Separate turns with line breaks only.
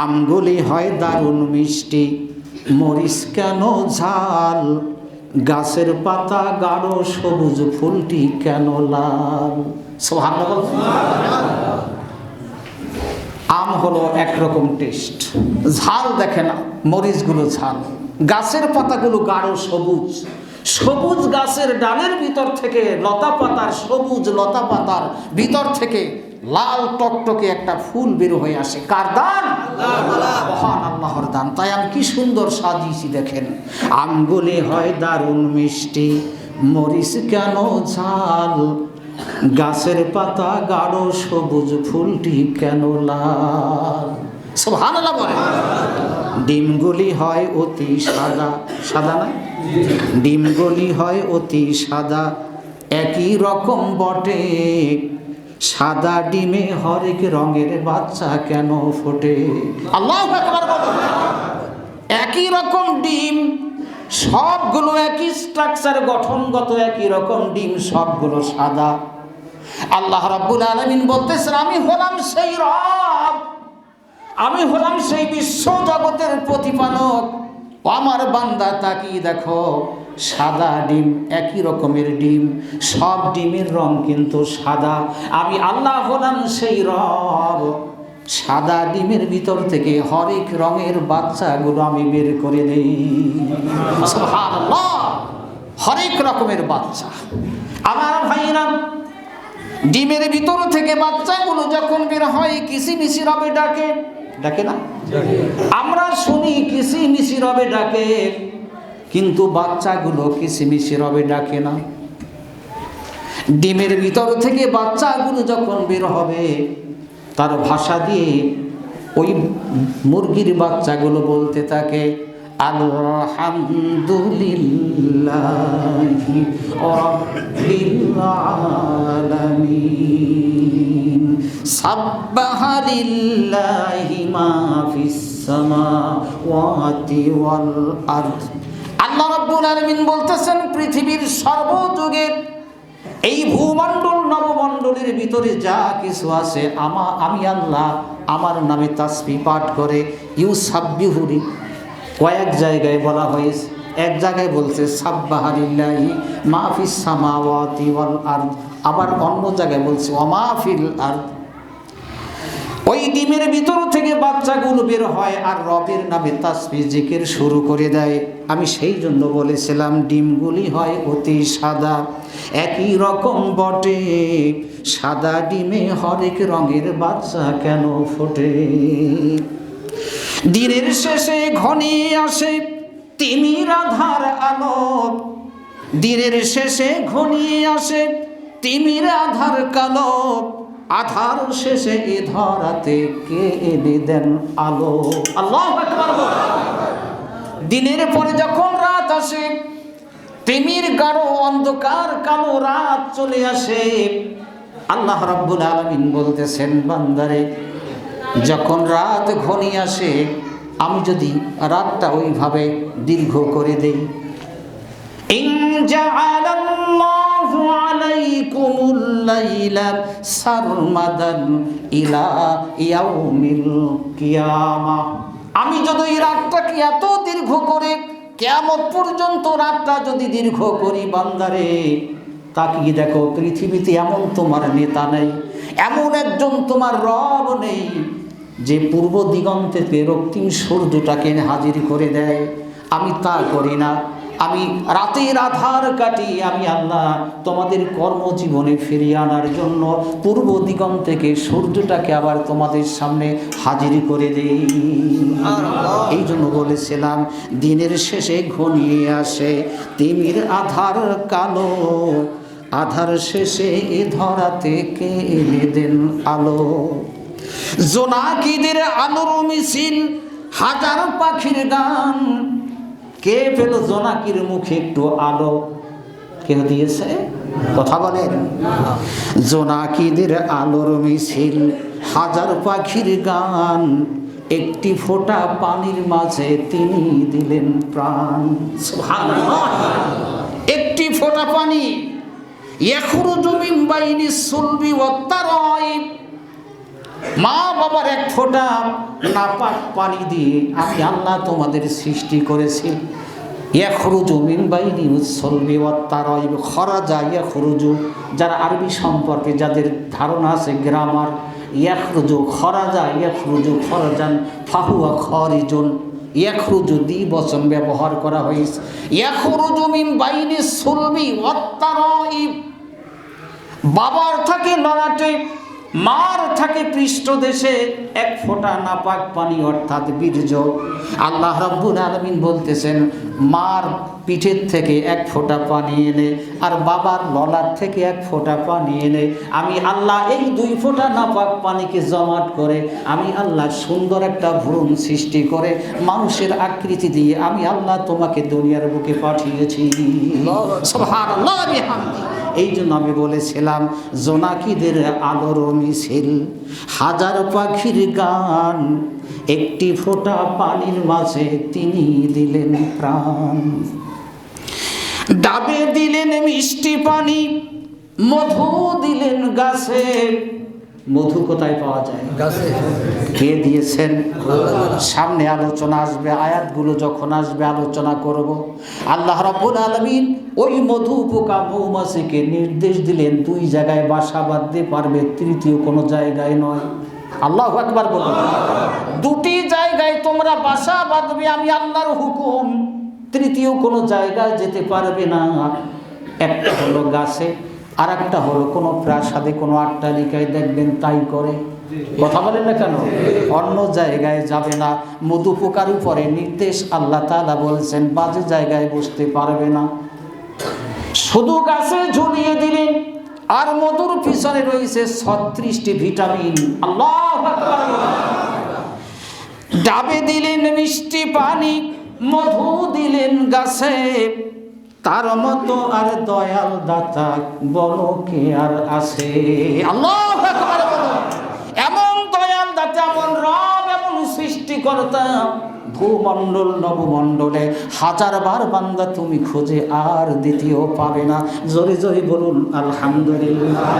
আমগুলি হয় দারুণ মিষ্টি, মরিচ কেন ঝাল, গাছের পাতা গাঢ় সবুজ, ফুলটি কেন লাল। সুবহানাল্লাহ। আম হলো একরকম টেস্ট, ঝাল দেখে না, মরিচগুলো ঝাল, গাছের পাতাগুলো গাঢ় সবুজ, সবুজ গাছের ডালের ভিতর থেকে লতা পাতার, সবুজ লতা পাতার ভিতর থেকে লাল টকটকে একটা ফুল বের হয়ে আসে। কার দান? মহান আল্লাহর দান। তাই আমি কি সুন্দর সাজিয়েছি দেখেন। আমগুলি হয় দারুণ মিষ্টি, মরিচ কেন ঝাল, গাছের পাতা গাঢ় সবুজ, ফুলটি কেন লাল। সুবহানাল্লাহ বলে। ডিমগুলি হয় অতি সাদা, সাদা না, ডিমগুলি হয় অতি সাদা, একই রকম বটে, সাদা ডিমে হরেক রঙের বাচ্চা কেন ফোটে। আল্লাহু আকবার বলো। একই রকম ডিম, সবগুলো একই স্ট্রাকচার, গঠনগত একই রকম ডিম, সবগুলো সাদা। আল্লাহ রাব্বুল আলামিন বলতেছেন, আমি হলাম সেই রব, আমি হলাম সেই বিশ্ব জগতের প্রতিপালক। আমার বান্দা তাকিয়ে দেখো, সাদা ডিম, একই রকমের ডিম, সব ডিমের রং কিন্তু সাদা। আমি আল্লাহ হলাম সেই রব, সাদা ডিমের ভিতর থেকে হরেক রঙের বাচ্চাগুলো আমি বের করে দেই। সুবহানাল্লাহ। হরেক রকমের বাচ্চা। আমার ভাইরা, ডিমের ভিতর থেকে বাচ্চাগুলো যখন বের হয় কিসিমিসি রবে ডাকে, ডাকে না? আমরা শুনি কিসিমিসি রবে ডাকে, কিন্তু বাচ্চাগুলো কিসিমিসি রবে ডাকে না। ডিমের ভিতর থেকে বাচ্চাগুলো যখন বের হবে, তার ভাষা দিয়ে ওই মুরগির বাচ্চাগুলো বলতে থাকে, আলহামদুলিল্লাহি রাব্বিল আলামিন, সাব্বাহা লিল্লাহি মা ফিস সামাওয়াতি ওয়াল আরদ। আল্লাহ রাব্বুল আলামিন বলতেছেন, পৃথিবীর সর্বযুগের এই ভূমণ্ডল নবমণ্ডলের ভিতরে যা কিছু আছে, আমি আল্লাহ আমার নামে তাসবিহ পাঠ করে। ইউসাব্বিহুনি কয়েক জায়গায় বলা হয়েছে, এক জায়গায় বলছে সাব্বাহা লিল্লাহি মা ফিস সামাওয়াতি ওয়াল আরদ, আবার অন্য জায়গায় বলছে ওয়া মা ফিল আরদ। ওই ডিমের ভিতর থেকে বাচ্চাগুলো বের হয় আর রবের নামে তাসবিহ জিকির শুরু করে দেয়। আমি সেই জন্য বলেছিলাম ডিমগুলি হয় অতি সাদা, একই রকম বটে, সাদা ডিমে হরেক রঙের বাচ্চা কেন ফোটে। দিনের শেষে ঘনিয়ে আসে তিমির আধার আলো, দিনের শেষে ঘনিয়ে আসে তিমির আধার কালো, আধার শেষে এ ধরাতে কে এনে দেন আলো। আল্লাহু আকবার। দিনের পরে যখন রাত আসে, তিমির গাঢ় অন্ধকার কালো রাত চলে আসে, আল্লাহ রাব্বুল আলামিন বলতেছেন, বান্দারে যখন রাত ঘনিয়ে আসে, আমি যদি রাতটা ওইভাবে দীর্ঘ করে দেই, ইন জাআলাল্লাহু আলাইকুমুল লাইলা সারমাদান ইলা ইয়াউমিল কিয়ামাহ, আমি যদি এই রাতটাকে এত দীর্ঘ করে কিয়ামত পর্যন্ত রাতটা যদি দীর্ঘ করি, বান্দারে তাকিয়ে দেখো, পৃথিবীতে এমন তোমার নেতা নেই, এমন একজন তোমার রব নেই যে পূর্ব দিগন্তে রক্তিম সূর্যটাকে হাজির করে দেয়। আমি তা করি না, আমি রাতের আধার কাটি, আমি আল্লাহ তোমাদের কর্মজীবনে ফিরিয়ে আনার জন্য পূর্ব দিগন্ত থেকে সূর্যটাকে আবার তোমাদের সামনে হাজির করে দেই। এই জন্য বলেছিলাম, দিনের শেষে ঘনিয়ে আসে তিমির আধার কালো, আধার শেষে এ ধরাতে কে এনে দেন আলো। জোনাকিদের আলোর মিছিল, হাজার পাখির গান, কে পেল জোনাকির মুখে একটু আলো? কেউ দিয়েছে? কথা বলেন। জোনাকিদের আলোর মিছিল, হাজার পাখির গান, একটি ফোঁটা পানির মাঝে তিনি দিলেন প্রাণ। সুবহানাল্লাহ। একটি ফোঁটা পানি, ইয়াখরুজু মিন বাইনি সুলবি ওয়াত তারাইব, মা বাবার এক ফোঁটা নাপাক পানি দিয়ে আমি আল্লাহ তোমাদের সৃষ্টি করেছি। ইয়াখরুজু মিন বাইনিস সুলবি ওয়াত তারাইব, খরাজা ইয়াখরুজু, যারা আরবি সম্পর্কে যাদের ধারণা আছে গ্রামার, ইয়াখরুজু খরাজা ইয়াখরুজু খরজান ফাহুয়া খারিজুন, ইয়াখরুজু দ্বিবচন ব্যবহার করা হয়েছে। ইয়াখরুজু মিন বাইনিস সুলবি ওয়াত তারাইব, বাবার থাকে ললাটে, মার থাকে পৃষ্ঠদেশে এক ফোঁটা নাপাক পানি অর্থাৎ বীর্য। আল্লাহ রাব্বুল আলামিন বলতেছেন মার পিঠের থেকে এক ফোঁটা পানি এনে আর বাবার ললাট থেকে এক ফোঁটা পানি এনে আমি আল্লাহ এই দুই ফোঁটা নাপাক পানিকে জমাট করে আমি আল্লাহ সুন্দর একটা ভ্রূণ সৃষ্টি করে মানুষের আকৃতি দিয়ে আমি আল্লাহ তোমাকে দুনিয়ার বুকে পাঠিয়েছি। সুবহানাল্লাহ বিহামদি। এই জন্য আমি বলেছিলাম জোনাকিদের আলোর মিছিল, হাজার পাখির গান, একটি ফোঁটা পানির মাঝে তিনি দিলেন প্রাণ। ডাবে দিলেন মিষ্টি পানি, মধু দিলেন গাছে। মধু কোথায় পাওয়া যায়? গাছে। কে দিয়েছেন? সামনে আলোচনা আসবে, আয়াতগুলো যখন আসবে আলোচনা করব। আল্লাহ রাব্বুল আলামিন ওই মধু পোকা মৌমাছিকে নির্দেশ দিলেন দুই জায়গায় বাসা বাঁধতে পারবে, তৃতীয় কোনো জায়গায় নয়। আল্লাহু আকবার বলুন। দুটি জায়গায় তোমরা বাসা বাঁধবে, আমি আল্লাহর হুকুম, তৃতীয় কোনো জায়গায় যেতে পারবে না। একটা হলো গাছে, আর একটা হলো কোনো প্রাসাদে, কোনো অট্টালিকায় দেখবেন তাই করে। কথা বলেন না কেন? অন্য জায়গায় যাবে না। মধু পোকার উপরে নির্দেশ আল্লাহ তাআলা বলছেন বাজে জায়গায় বসতে পারবে না। শুধু গাছে ঝুলিয়ে দিলেন আর মধুর পিছনে রয়েছে 36টি ভিটামিন। আল্লাহু আকবার। ডাবে দিলেন মিষ্টি পানি, মধু দিলেন গাছে, তার মতো আর দয়াল দাতা বলো কে আর আছে? আল্লাহু আকবার। এমন দয়াল দাতা, এমন রব, এমন সৃষ্টিকর্তা ভূমণ্ডল নবমণ্ডলে হাজারবার বান্দা তুমি খুঁজে আর দ্বিতীয় পাবে না। জোরে জোরে বলুন আলহামদুলিল্লাহ।